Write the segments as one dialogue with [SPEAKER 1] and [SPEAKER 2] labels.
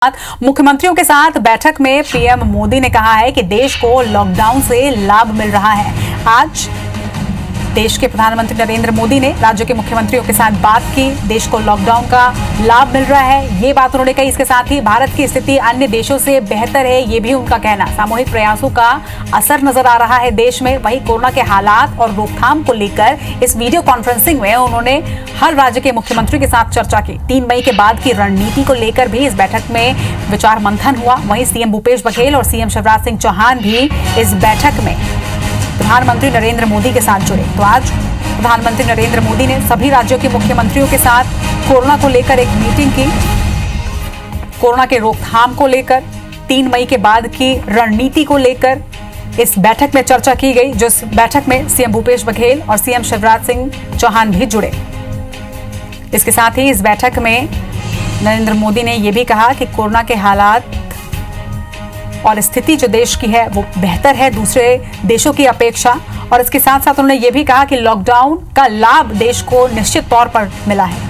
[SPEAKER 1] मुख्यमंत्रियों के साथ बैठक में पीएम मोदी ने कहा है कि देश को लॉकडाउन से लाभ मिल रहा है। आज देश के प्रधानमंत्री नरेंद्र मोदी ने राज्यों के मुख्यमंत्रियों के साथ बात की। देश को लॉकडाउन का लाभ मिल रहा है, ये बात उन्होंने कही। इसके साथ ही भारत की स्थिति अन्य देशों से बेहतर है, ये भी उनका कहना। सामूहिक प्रयासों का असर नजर आ रहा है देश में। वहीं कोरोना के हालात और रोकथाम को लेकर इस वीडियो कॉन्फ्रेंसिंग में उन्होंने हर राज्य के मुख्यमंत्री के साथ चर्चा की। 3 मई के बाद की रणनीति को लेकर भी इस बैठक में विचार मंथन हुआ। वहीं सीएम भूपेश बघेल और सीएम शिवराज सिंह चौहान भी इस बैठक में प्रधानमंत्री नरेंद्र मोदी के साथ जुड़े। तो आज प्रधानमंत्री नरेंद्र मोदी ने सभी राज्यों के मुख्यमंत्रियों के साथ कोरोना को लेकर एक मीटिंग की। कोरोना के रोकथाम को लेकर, 3 मई के बाद की रणनीति को लेकर इस बैठक में चर्चा की गई, जो इस बैठक में सीएम भूपेश बघेल और सीएम शिवराज सिंह चौहान भी जुड़े। इसके साथ ही इस बैठक में नरेंद्र मोदी ने यह भी कहा कि कोरोना के हालात और स्थिति जो देश की है वो बेहतर है दूसरे देशों की अपेक्षा। और इसके साथ साथ उन्होंने ये भी कहा कि लॉकडाउन का लाभ देश को निश्चित तौर पर मिला है।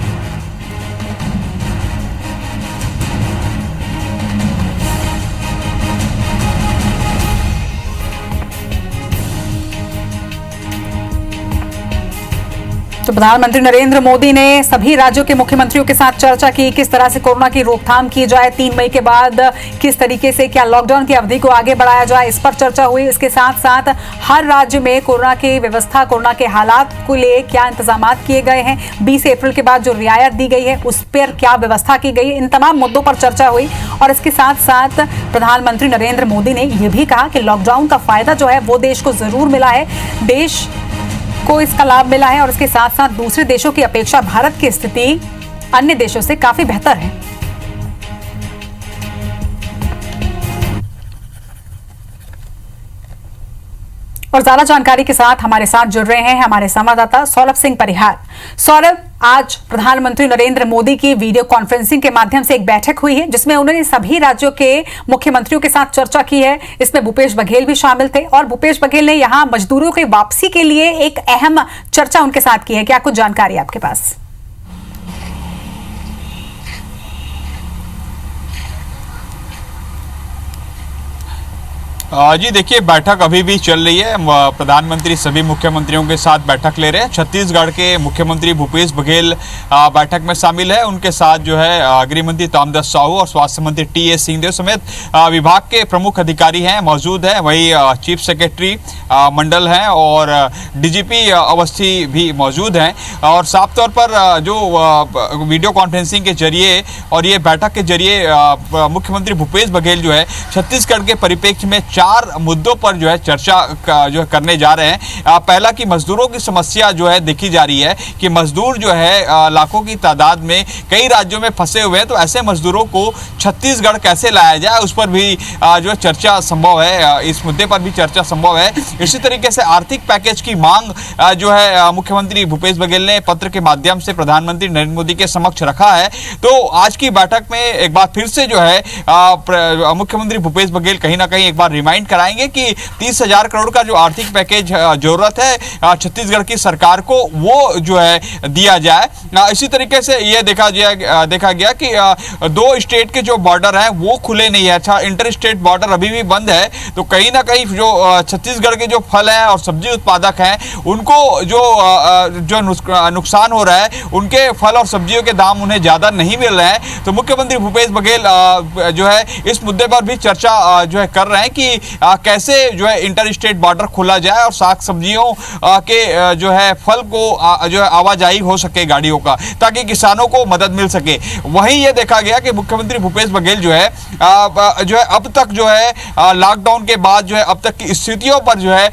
[SPEAKER 1] तो प्रधानमंत्री नरेंद्र मोदी ने सभी राज्यों के मुख्यमंत्रियों के साथ चर्चा की, किस तरह से कोरोना की रोकथाम की जाए। 3 मई के बाद किस तरीके से क्या लॉकडाउन की अवधि को आगे बढ़ाया जाए, इस पर चर्चा हुई। इसके साथ साथ हर राज्य में कोरोना की व्यवस्था, कोरोना के हालात को लिए क्या इंतजाम किए गए हैं, 20 अप्रैल के बाद जो रियायत दी गई है उस पर क्या व्यवस्था की गई है, इन तमाम मुद्दों पर चर्चा हुई। और इसके साथ साथ प्रधानमंत्री नरेंद्र मोदी ने यह भी कहा कि लॉकडाउन का फायदा जो है वो देश को जरूर मिला है, देश को इसका लाभ मिला है। और इसके साथ साथ दूसरे देशों की अपेक्षा भारत की स्थिति अन्य देशों से काफी बेहतर है। और ज्यादा जानकारी के साथ हमारे साथ जुड़ रहे हैं हमारे संवाददाता सौरभ सिंह परिहार। सौरभ, आज प्रधानमंत्री नरेंद्र मोदी की वीडियो कॉन्फ्रेंसिंग के माध्यम से एक बैठक हुई है जिसमें उन्होंने सभी राज्यों के मुख्यमंत्रियों के साथ चर्चा की है। इसमें भूपेश बघेल भी शामिल थे और भूपेश बघेल ने यहां मजदूरों की वापसी के लिए एक अहम चर्चा उनके साथ की है। क्या कुछ जानकारी आपके पास?
[SPEAKER 2] जी देखिए, बैठक अभी भी चल रही है। प्रधानमंत्री सभी मुख्यमंत्रियों के साथ बैठक ले रहे हैं। छत्तीसगढ़ के मुख्यमंत्री भूपेश बघेल बैठक में शामिल है। उनके साथ जो है गृह मंत्री ताम्रध्वज साहू और स्वास्थ्य मंत्री टी.एस. सिंहदेव समेत विभाग के प्रमुख अधिकारी हैं, मौजूद हैं। वही चीफ सेक्रेटरी मंडल हैं और डीजीपी अवस्थी भी मौजूद हैं। और साफ तौर पर जो वीडियो कॉन्फ्रेंसिंग के जरिए और ये बैठक के जरिए मुख्यमंत्री भूपेश बघेल जो है छत्तीसगढ़ के परिप्रेक्ष्य में 4 मुद्दों पर जो है चर्चा जो है करने जा रहे हैं। पहला कि मजदूरों की समस्या जो है देखी जा रही है कि मजदूर जो है लाखों की तादाद में कई राज्यों में फंसे हुए हैं, तो ऐसे मजदूरों को छत्तीसगढ़ कैसे लाया जाए उस पर भी जो है चर्चा संभव है। इस मुद्दे पर भी चर्चा संभव है। इसी तरीके से आर्थिक पैकेज की मांग जो है मुख्यमंत्री भूपेश बघेल ने पत्र के माध्यम से प्रधानमंत्री नरेंद्र मोदी के समक्ष रखा है। तो आज की बैठक में एक बार फिर से जो है मुख्यमंत्री भूपेश बघेल कहीं ना कहीं एक बार रिमाइंड कराएंगे कि 30,000 करोड़ का जो आर्थिक पैकेज जरूरत है छत्तीसगढ़ की सरकार को, वो जो है दिया जाए। इसी तरीके से ये देखा गया कि 2 स्टेट के जो बॉर्डर हैं वो खुले नहीं है। अच्छा, इंटर स्टेट बॉर्डर अभी भी बंद है। तो कहीं ना कहीं जो छत्तीसगढ़ के जो फल हैं और सब्जी उत्पादक हैं उनको जो नुकसान हो रहा है, उनके फल और सब्जियों के दाम उन्हें ज्यादा नहीं मिल रहे हैं। तो मुख्यमंत्री भूपेश बघेल जो है इस मुद्दे पर भी चर्चा जो है कर रहे हैं कि कैसे जो है इंटर स्टेट बॉर्डर खोला जाए और साग सब्जियों के जो है फल को जो है आवाजाही हो सके गाड़ियों का, ताकि किसानों को मदद मिल सके। वहीं ये देखा गया कि मुख्यमंत्री भूपेश बघेल जो है अब तक जो है लॉकडाउन के बाद जो है अब तक की स्थितियों पर जो है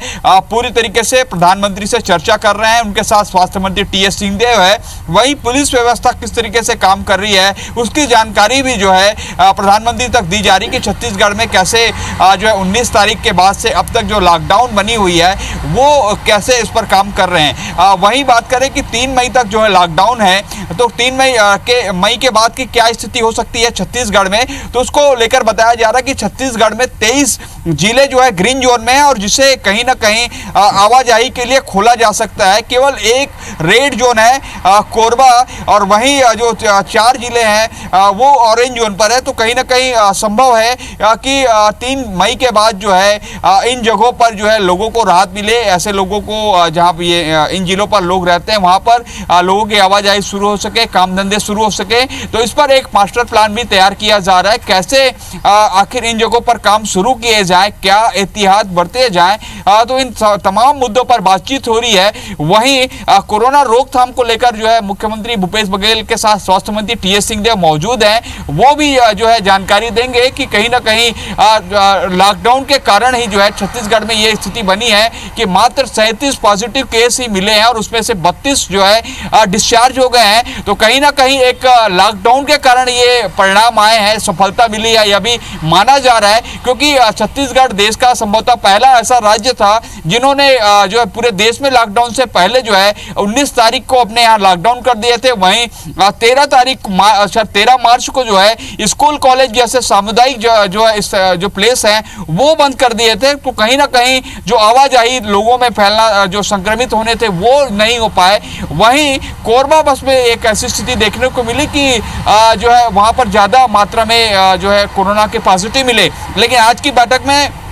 [SPEAKER 2] पूरी तरीके से प्रधानमंत्री से चर्चा कर रहे हैं। उनके साथ स्वास्थ्य मंत्री टी.एस. सिंहदेव है। वहीं पुलिस व्यवस्था किस तरीके से काम कर रही है उसकी जानकारी भी जो है प्रधानमंत्री तक दी जा रही कि छत्तीसगढ़ में कैसे जो है 19 तारीख के बाद से अब तक जो लॉकडाउन बनी हुई है वो कैसे इस पर काम कर रहे हैं। वहीं बात करें कि 3 मई तक जो है लॉकडाउन है, तो 3 मई के बाद की क्या स्थिति हो सकती है छत्तीसगढ़ में, तो उसको लेकर बताया जा रहा है कि छत्तीसगढ़ में 23 जिले जो है ग्रीन जोन में है और जिसे कहीं ना कहीं आवाजाही के लिए खोला जा सकता है। केवल एक रेड जोन है कोरबा, और वहीं जो 4 जिले हैं वो ऑरेंज जोन पर है। तो कहीं ना कहीं संभव है कि 3 मई के बाद जो है इन जगहों पर जो है लोगों को राहत मिले। ऐसे लोगों को जहां पर ये इन जिलों पर लोग रहते हैं वहां पर लोगों की आवाजाही शुरू हो सके, काम धंधे शुरू हो सके। तो इस पर एक मास्टर प्लान भी तैयार किया जा रहा है, कैसे आखिर इन जगहों पर काम शुरू किए जाए, क्या एहतियात बरते जाएं। तो इन तमाम मुद्दों पर बातचीत हो रही है। वहीं कोरोना रोकथाम को लेकर जो है मुख्यमंत्री भूपेश बघेल के साथ स्वास्थ्य मंत्री टी.एस. सिंहदेव मौजूद हैं। वो भी जो है जानकारी देंगे कि कहीं ना कहीं लॉकडाउन के कारण ही जो है छत्तीसगढ़ में ये स्थिति बनी है कि मात्र 37 पॉजिटिव केस ही मिले हैं और उसमें से 32 जो है डिस्चार्ज हो गए हैं। तो कहीं ना कहीं एक लॉकडाउन के कारण ये परिणाम आए हैं, सफलता मिली है यह भी माना जा रहा है, क्योंकि छत्तीसगढ़ देश का संभवतः पहला ऐसा राज्य था जिन्होंने जो है पूरे देश में लॉकडाउन से पहले जो है 19 तारीख को अपने यहाँ लॉकडाउन कर दिए थे। वहीं 13 मार्च को जो है स्कूल कॉलेज जैसे सामुदायिक जो है इस जो प्लेस हैं वो बंद कर दिए थे। तो कहीं ना कहीं जो आवाजाही लोगों में फैलना, जो संक्रमित होने थे वो नहीं हो पाए। वहीं कोरबा बस में एक ऐसी स्थिति देखने को मिली कि जो है वहां पर ज्यादा मात्रा में जो है कोरोना के पॉजिटिव मिले। लेकिन आज की बैठक में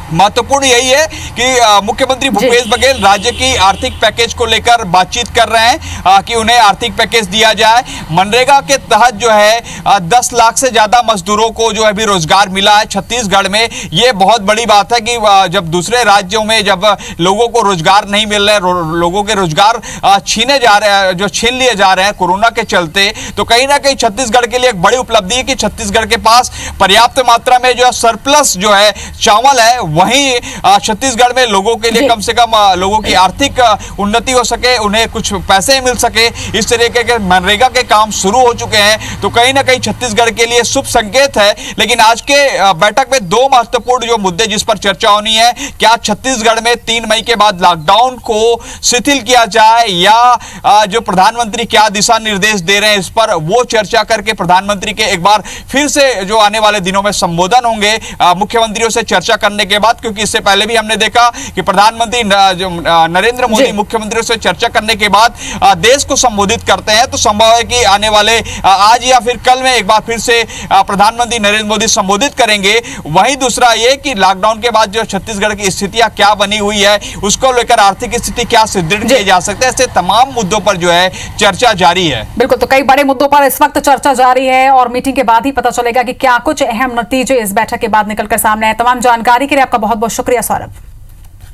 [SPEAKER 2] महत्वपूर्ण यही है कि मुख्यमंत्री भूपेश बघेल राज्य की आर्थिक पैकेज को लेकर बातचीत कर रहे हैं कि उन्हें आर्थिक पैकेज दिया जाए। मनरेगा के तहत जो है 10 लाख से ज्यादा मजदूरों को जो है अभी रोजगार मिला है छत्तीसगढ़ में। ये बहुत बड़ी बात है कि जब दूसरे राज्यों में जब लोगों को रोजगार नहीं मिल रहे, लोगों के रोजगार छीने जा रहे हैं, जो छीन लिए जा रहे हैं कोरोना के चलते, तो कहीं ना कहीं छत्तीसगढ़ के लिए एक बड़ी उपलब्धि है कि छत्तीसगढ़ के पास पर्याप्त मात्रा में जो है सरप्लस जो है चावल है। वहीं छत्तीसगढ़ में लोगों के लिए कम से कम लोगों की आर्थिक उन्नति हो सके, उन्हें कुछ पैसे मिल सके, इस तरीके के मनरेगा के काम शुरू हो चुके हैं। तो कहीं ना कहीं छत्तीसगढ़ के लिए शुभ संकेत है। लेकिन आज के बैठक में 2 महत्वपूर्ण जो मुद्दे जिस पर चर्चा होनी है, क्या छत्तीसगढ़ में 3 मई के बाद लॉकडाउन को शिथिल किया जाए या जो प्रधानमंत्री क्या दिशा निर्देश दे रहे हैं इस पर वो चर्चा करके प्रधानमंत्री के एक बार फिर से जो आने वाले दिनों में संबोधन होंगे मुख्यमंत्रियों से चर्चा करने के बाद, क्योंकि इससे पहले भी हमने देखा कि प्रधानमंत्री नरेंद्र मोदी मुख्यमंत्रियों से चर्चा करने के बाद देश को संबोधित करते हैं। तो संभव है कि आने वाले आज या फिर कल में एक बार फिर से प्रधानमंत्री नरेंद्र मोदी संबोधित करेंगे। वहीं दूसरा ये कि लॉकडाउन के बाद जो छत्तीसगढ़ की स्थितियां क्या बनी हुई है, उसको लेकर आर्थिक स्थिति क्या सुदृढ़ की जा सकते हैं, ऐसे तमाम मुद्दों पर जो है चर्चा जारी है।
[SPEAKER 1] बिल्कुल, तो कई बड़े मुद्दों पर इस वक्त चर्चा जारी है और मीटिंग के बाद ही पता चलेगा कि क्या कुछ अहम नतीजे इस बैठक के बाद निकलकर सामने आए। तमाम जानकारी के लिए आपका बहुत बहुत शुक्रिया सौरभ।